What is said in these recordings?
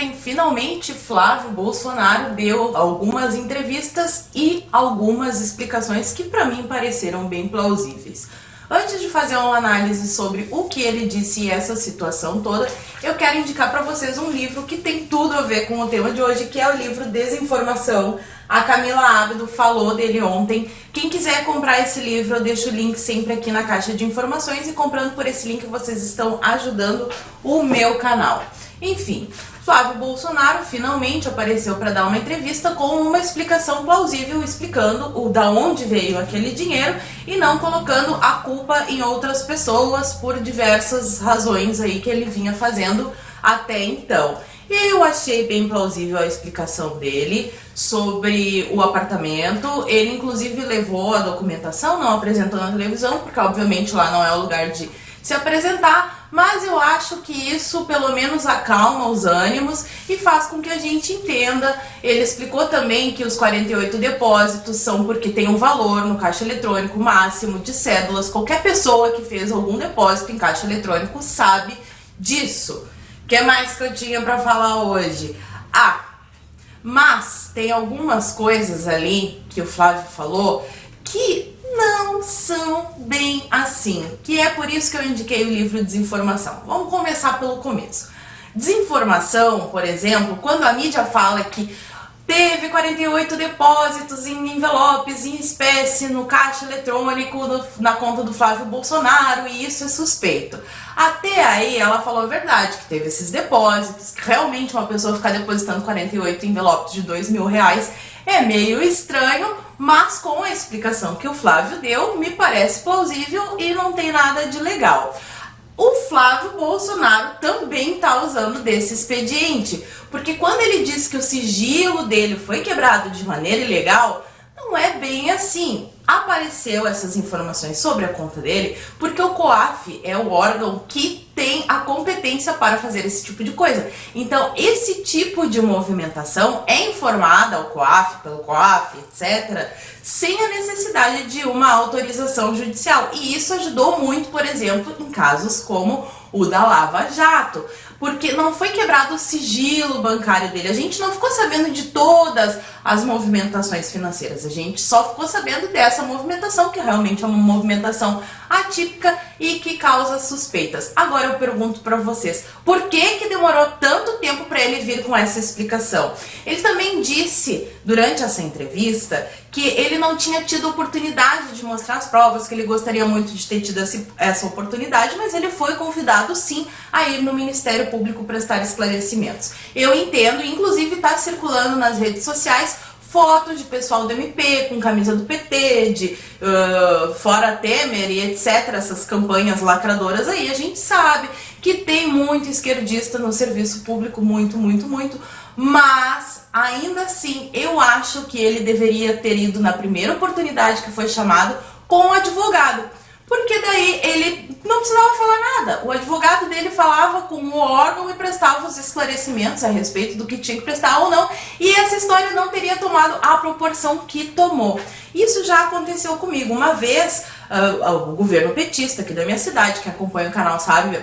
ontem, finalmente, Flávio Bolsonaro deu algumas entrevistas e algumas explicações que para mim pareceram bem plausíveis. Antes de fazer uma análise sobre o que ele disse e essa situação toda, eu quero indicar para vocês um livro que tem tudo a ver com o tema de hoje, que é o livro Desinformação. A Camila Abdo falou dele ontem. Quem quiser comprar esse livro, eu deixo o link sempre aqui na caixa de informações, e comprando por esse link vocês estão ajudando o meu canal. Enfim, Flávio Bolsonaro finalmente apareceu para dar uma entrevista com uma explicação plausível, explicando da onde veio aquele dinheiro e não colocando a culpa em outras pessoas por diversas razões aí que ele vinha fazendo até então. Eu achei bem plausível a explicação dele sobre o apartamento. Ele inclusive levou a documentação, não apresentou na televisão, porque obviamente lá não é o lugar de se apresentar, mas eu acho que isso pelo menos acalma os ânimos e faz com que a gente entenda. Ele explicou também que os 48 depósitos são porque tem um valor no caixa eletrônico máximo de cédulas. Qualquer pessoa que fez algum depósito em caixa eletrônico sabe disso. O que mais que eu tinha para falar hoje? Mas tem algumas coisas ali que o Flávio falou que não são bem assim, que é por isso que eu indiquei o livro Desinformação. Vamos começar pelo começo. Desinformação, por exemplo, quando a mídia fala que teve 48 depósitos em envelopes, em espécie, no caixa eletrônico, na conta do Flávio Bolsonaro, e isso é suspeito. Até aí ela falou a verdade, que teve esses depósitos, que realmente uma pessoa ficar depositando 48 envelopes de R$2.000 é meio estranho, mas com a explicação que o Flávio deu, me parece plausível e não tem nada de legal. O Flávio Bolsonaro também está usando desse expediente, porque quando ele diz que o sigilo dele foi quebrado de maneira ilegal, não é bem assim. Apareceu essas informações sobre a conta dele porque o COAF é o órgão que tem a competência para fazer esse tipo de coisa. Então, esse tipo de movimentação é informada ao COAF, pelo COAF, etc., sem a necessidade de uma autorização judicial. E isso ajudou muito, por exemplo, em casos como o da Lava Jato, porque não foi quebrado o sigilo bancário dele. A gente não ficou sabendo de todas as movimentações financeiras, a gente só ficou sabendo dessa movimentação, que realmente é uma movimentação atípica e que causa suspeitas. Agora eu pergunto para vocês, por que demorou tanto tempo para ele vir com essa explicação? Ele também disse, durante essa entrevista, que ele não tinha tido oportunidade de mostrar as provas, que ele gostaria muito de ter tido essa oportunidade, mas ele foi convidado sim a ir no Ministério Público prestar esclarecimentos. Eu entendo, inclusive está circulando nas redes sociais fotos de pessoal do MP com camisa do PT, de fora Temer e etc, essas campanhas lacradoras aí. A gente sabe que tem muito esquerdista no serviço público, muito, mas ainda assim eu acho que ele deveria ter ido na primeira oportunidade que foi chamado com o advogado, porque daí ele não precisava falar nada. O advogado dele falava com o órgão e prestava os esclarecimentos a respeito do que tinha que prestar ou não, e essa história não teria tomado a proporção que tomou. Isso já aconteceu comigo. Uma vez, o governo petista aqui da minha cidade, quem acompanha o canal sabe,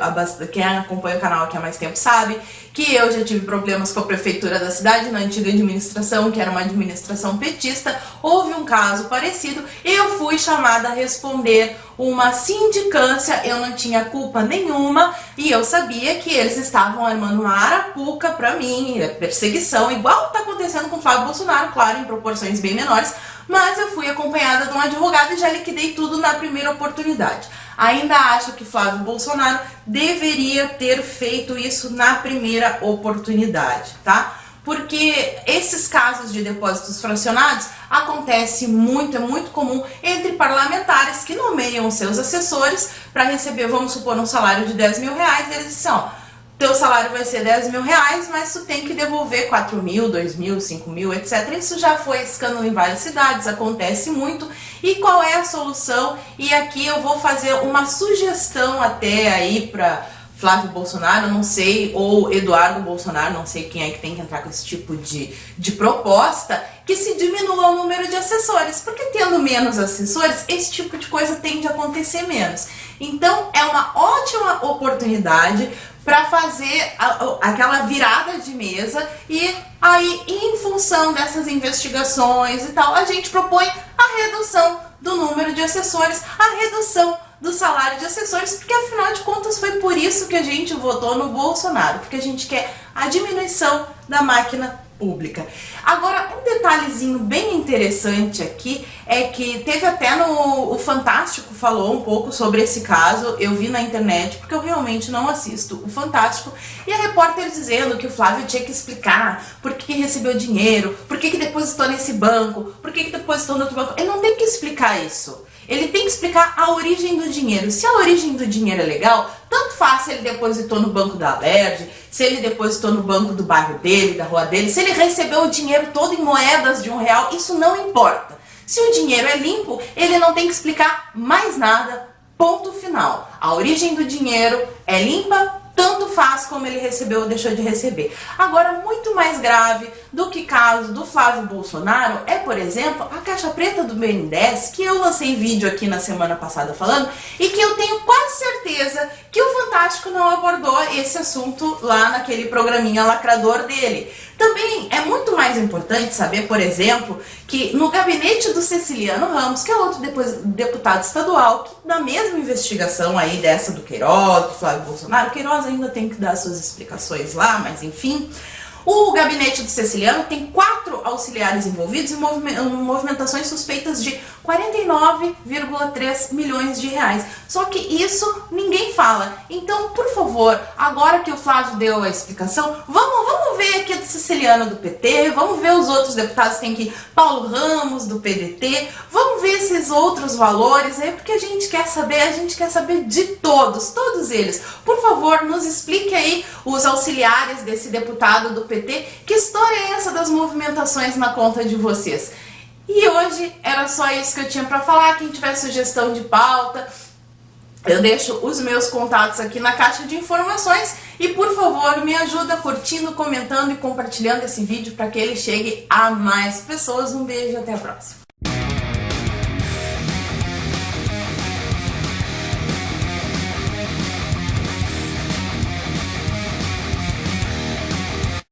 quem acompanha o canal aqui há mais tempo sabe, que eu já tive problemas com a prefeitura da cidade na antiga administração, que era uma administração petista. Houve um caso parecido, eu fui chamada a responder uma sindicância, eu não tinha culpa nenhuma e eu sabia que eles estavam armando uma arapuca pra mim, perseguição, igual está acontecendo com o Flávio Bolsonaro, claro, em proporções bem menores, mas eu fui acompanhada de um advogado e já liquidei tudo na primeira oportunidade. Ainda acho que Flávio Bolsonaro deveria ter feito isso na primeira oportunidade, tá? Porque esses casos de depósitos fracionados acontece muito, é muito comum entre parlamentares que nomeiam seus assessores para receber, vamos supor, um salário de R$10.000, eles dizem, ó, teu salário vai ser R$10.000, mas tu tem que devolver 4.000, 2.000, 5.000, etc. Isso já foi escândalo em várias cidades, acontece muito. E qual é a solução? E aqui eu vou fazer uma sugestão até aí para Flávio Bolsonaro, não sei, ou Eduardo Bolsonaro, não sei quem é que tem que entrar com esse tipo de proposta, que se diminua o número de assessores, porque tendo menos assessores, esse tipo de coisa tende a acontecer menos. Então é uma ótima oportunidade para fazer aquela virada de mesa e aí, em função dessas investigações e tal, a gente propõe a redução do número de assessores, a redução do salário de assessores, porque afinal de contas foi por isso que a gente votou no Bolsonaro, porque a gente quer a diminuição da máquina pública. Agora, um detalhezinho bem interessante aqui é que teve até o Fantástico falou um pouco sobre esse caso, eu vi na internet, porque eu realmente não assisto o Fantástico, e a repórter dizendo que o Flávio tinha que explicar por que recebeu dinheiro, por que depositou nesse banco, por que depositou no outro banco. Ele não tem que explicar isso. Ele tem que explicar a origem do dinheiro. Se a origem do dinheiro é legal, tanto faz se ele depositou no banco da Alerj, se ele depositou no banco do bairro dele, da rua dele, se ele recebeu o dinheiro todo em moedas de R$1, isso não importa. Se o dinheiro é limpo, ele não tem que explicar mais nada, ponto final. A origem do dinheiro é limpa, tanto faz como ele recebeu ou deixou de receber. Agora, muito mais grave do que caso do Flávio Bolsonaro é, por exemplo, a caixa preta do BNDES, que eu lancei vídeo aqui na semana passada falando, e que eu tenho quase certeza que o Fantástico não abordou esse assunto lá naquele programinha lacrador dele. Também é muito mais importante saber, por exemplo, que no gabinete do Ceciliano Ramos, que é outro deputado estadual, que na mesma investigação aí dessa do Queiroz, do Flávio Bolsonaro, o Queiroz ainda tem que dar suas explicações lá, mas enfim, o gabinete do Ceciliano tem 4 auxiliares envolvidos em movimentações suspeitas de 49,3 milhões de reais. Só que isso ninguém fala. Então, por favor, agora que o Flávio deu a explicação, vamos ver aqui do Ceciliano do PT, vamos ver os outros deputados, tem aqui Paulo Ramos do PDT, vamos ver esses outros valores aí, porque a gente quer saber de todos eles. Por favor, nos explique aí, os auxiliares desse deputado do PT, que história é essa das movimentações na conta de vocês? E hoje era só isso que eu tinha para falar. Quem tiver sugestão de pauta, eu deixo os meus contatos aqui na caixa de informações e, por favor, me ajuda curtindo, comentando e compartilhando esse vídeo para que ele chegue a mais pessoas. Um beijo e até a próxima.